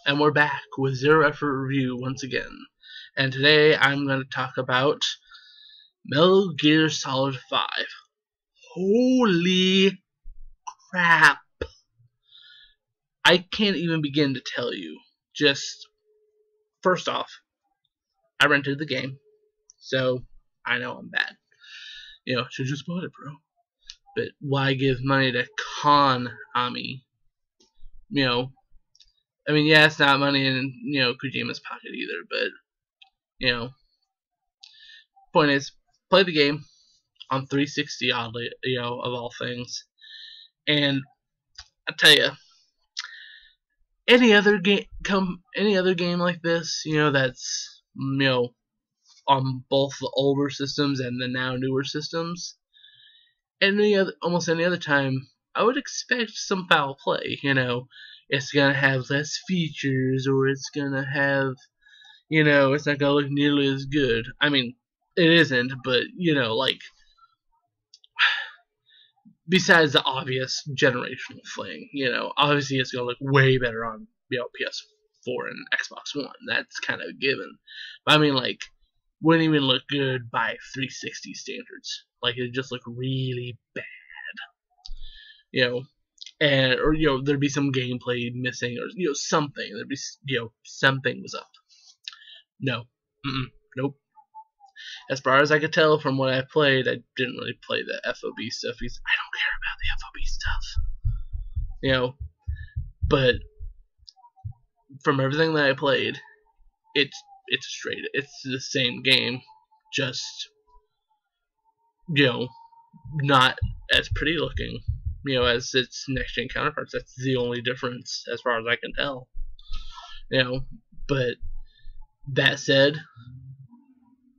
And we're back with Zero Effort Review once again. And today I'm going to talk about Metal Gear Solid 5. Holy crap! I can't even begin to tell you. Just, first off, I rented the game, so I know I'm bad. Should just bought it, bro. But why give money to Konami? Yeah, it's not money in, Kojima's pocket either, but, point is, play the game on 360, oddly, of all things. And I tell you, any other game like this, that's, on both the older systems and the now newer systems, almost any other time, I would expect some foul play. It's gonna have less features, or it's gonna have, it's not gonna look nearly as good. I mean, it isn't, but besides the obvious generational thing, obviously it's gonna look way better on PS4 and Xbox One. That's kind of a given. But I mean, wouldn't even look good by 360 standards. It just look really bad. Or there'd be some gameplay missing, or something. There'd be something was up. No, nope. As far as I could tell from what I played, I didn't really play the FOB stuff because I don't care about the FOB stuff. But from everything that I played, it's the same game, just not as pretty looking, as its next gen counterparts. That's the only difference as far as I can tell. But that said,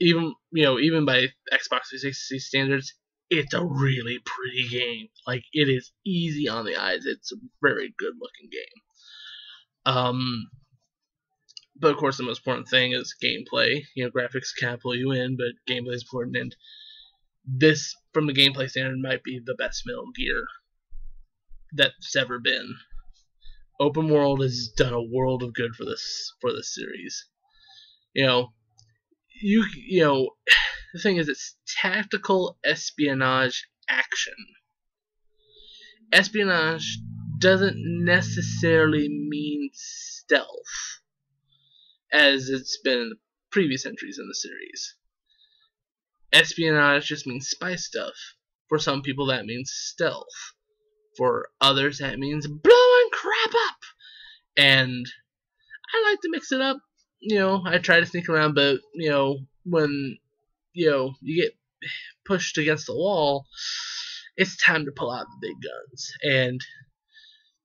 even by Xbox 360 standards, it's a really pretty game. It is easy on the eyes. It's a very good looking game. But of course, the most important thing is gameplay. Graphics can't pull you in, but gameplay is important. And this, from the gameplay standard, might be the best Metal Gear that's ever been. Open world has done a world of good for this series. The thing is, it's tactical espionage action. Espionage doesn't necessarily mean stealth, as it's been in the previous entries in the series. Espionage just means spy stuff. For some people, that means stealth. For others, that means blowing crap up. And I like to mix it up. I try to sneak around, but, when, you get pushed against the wall, it's time to pull out the big guns. And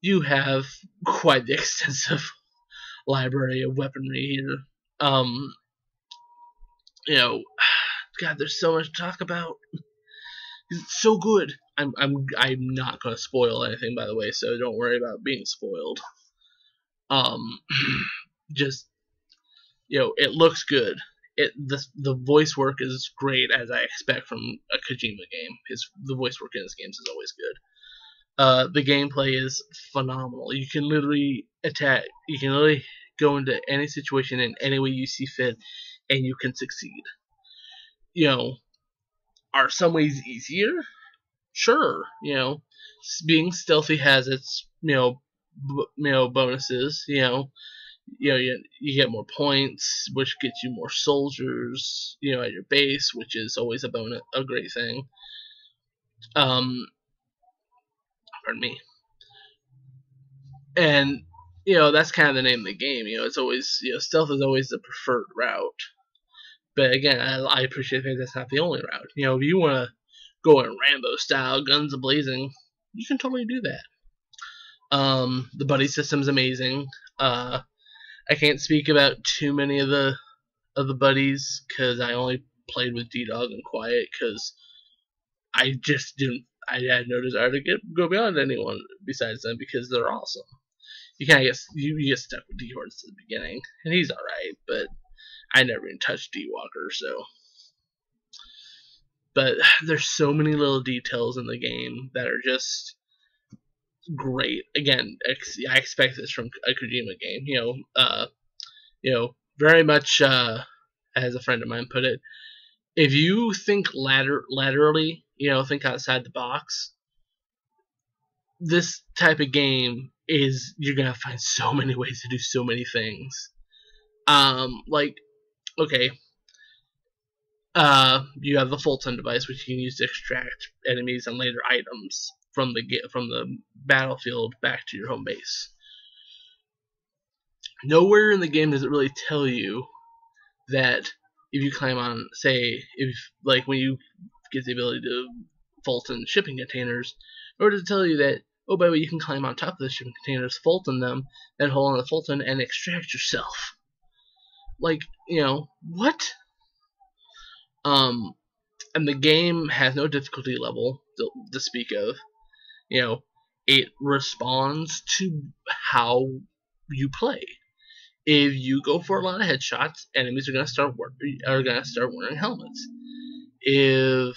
you have quite the extensive library of weaponry here. God, there's so much to talk about. It's so good. I'm not gonna spoil anything, by the way, so don't worry about being spoiled. Just it looks good. The voice work is great, as I expect from a Kojima game. The voice work in his games is always good. The gameplay is phenomenal. You can literally attack. You can literally go into any situation in any way you see fit, and you can succeed. Are some ways easier? Sure. Being stealthy has its bonuses. You get more points, which gets you more soldiers, at your base, which is always a great thing. Pardon me. And that's kind of the name of the game. It's always stealth is always the preferred route. But again, I appreciate the fact that's not the only route. If you want to go in Rambo style, guns a-blazing, you can totally do that. The buddy system's amazing. I can't speak about too many of the buddies, because I only played with D-Dog and Quiet, because I just didn't. I had no desire to go beyond anyone besides them, because they're awesome. You kind of get stuck with D-Hordes at the beginning, and he's alright, but I never even touched D-Walker, so. But there's so many little details in the game that are just great. Again, I expect this from a Kojima game. Very much, as a friend of mine put it, if you think laterally, think outside the box, this type of game is, you're gonna find so many ways to do so many things. Okay, you have the Fulton device, which you can use to extract enemies and later items from the battlefield back to your home base. Nowhere in the game does it really tell you that if you climb on, say, when you get the ability to Fulton shipping containers, or does it tell you that, oh, by the way, you can climb on top of the shipping containers, Fulton them, then hold on the Fulton and extract yourself. What? And the game has no difficulty level to speak of. It responds to how you play. If you go for a lot of headshots, enemies are gonna start wearing helmets. If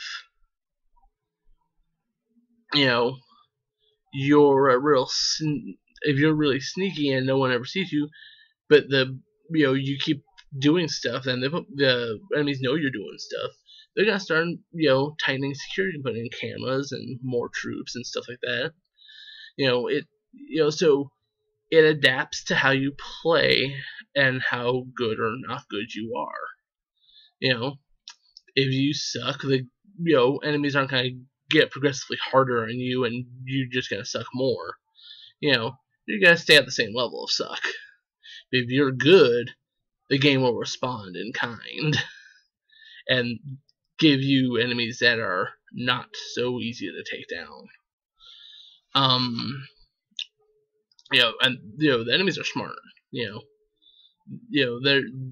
you're really sneaky and no one ever sees you, but you keep doing stuff, then the enemies know you're doing stuff. They're gonna start tightening security, putting in cameras and more troops and stuff like that. So it adapts to how you play and how good or not good you are. If you suck, the enemies aren't gonna get progressively harder on you, and you're just gonna suck more. You're gonna stay at the same level of suck. But if you're good, the game will respond in kind and give you enemies that are not so easy to take down. And the enemies are smart.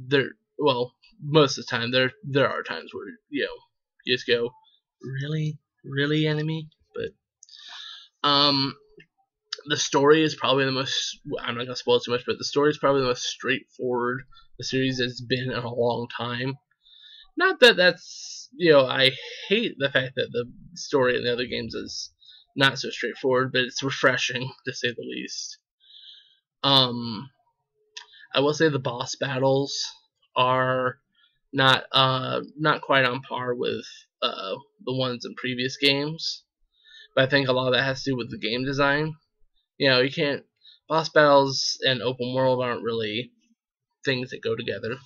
They're well, most of the time there are times where you just go, really enemy, but the story is probably the most, I'm not gonna spoil too much, but the story is probably the most straightforward the series has been in a long time. Not that that's, I hate the fact that the story in the other games is not so straightforward, but it's refreshing to say the least. I will say the boss battles are not quite on par with the ones in previous games, but I think a lot of that has to do with the game design. You can't, boss battles and open world aren't really things that go together,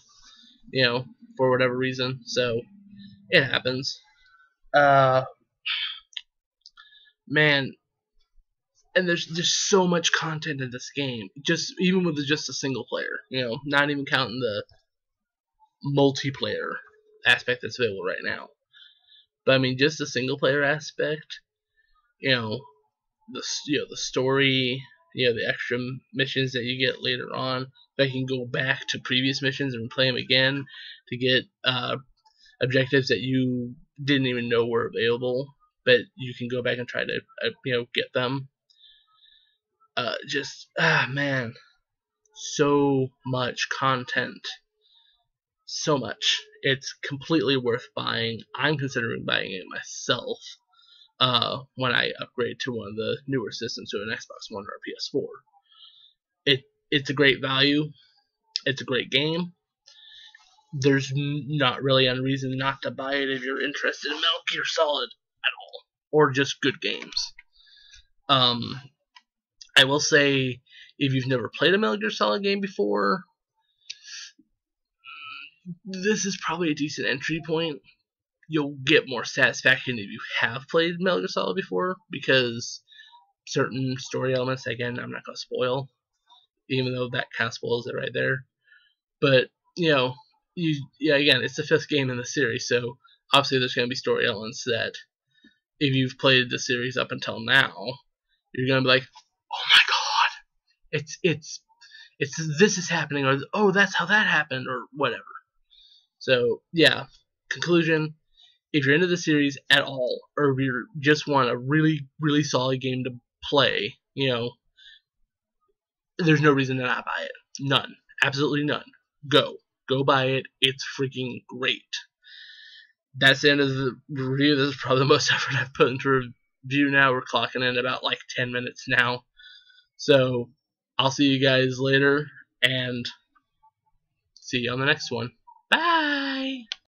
for whatever reason. So it happens. Man, and there's just so much content in this game. Just even with just a single player, not even counting the multiplayer aspect that's available right now. But I mean, just the single player aspect, the story, the extra missions that you get later on. That you can go back to previous missions and play them again to get objectives that you didn't even know were available, but you can go back and try to get them. Man, so much content, so much. It's completely worth buying. I'm considering buying it myself when I upgrade to one of the newer systems, to an Xbox One or a PS4. It's a great value. It's a great game. There's not really a reason not to buy it if you're interested in Metal Gear Solid at all, or just good games. I will say, if you've never played a Metal Gear Solid game before, this is probably a decent entry point. You'll get more satisfaction if you have played Metal Gear Solid before, because certain story elements, again, I'm not going to spoil, even though that kind of spoils it right there. But, again, it's the 5th game in the series, so obviously there's going to be story elements that, if you've played the series up until now, you're going to be like, oh my god, it's this is happening, or oh, that's how that happened, or whatever. So, yeah, conclusion, if you're into the series at all, or if you just want a really, really solid game to play, there's no reason to not buy it. None. Absolutely none. Go buy it. It's freaking great. That's the end of the review. This is probably the most effort I've put into view now. We're clocking in about like 10 minutes now. So I'll see you guys later, and see you on the next one. Bye!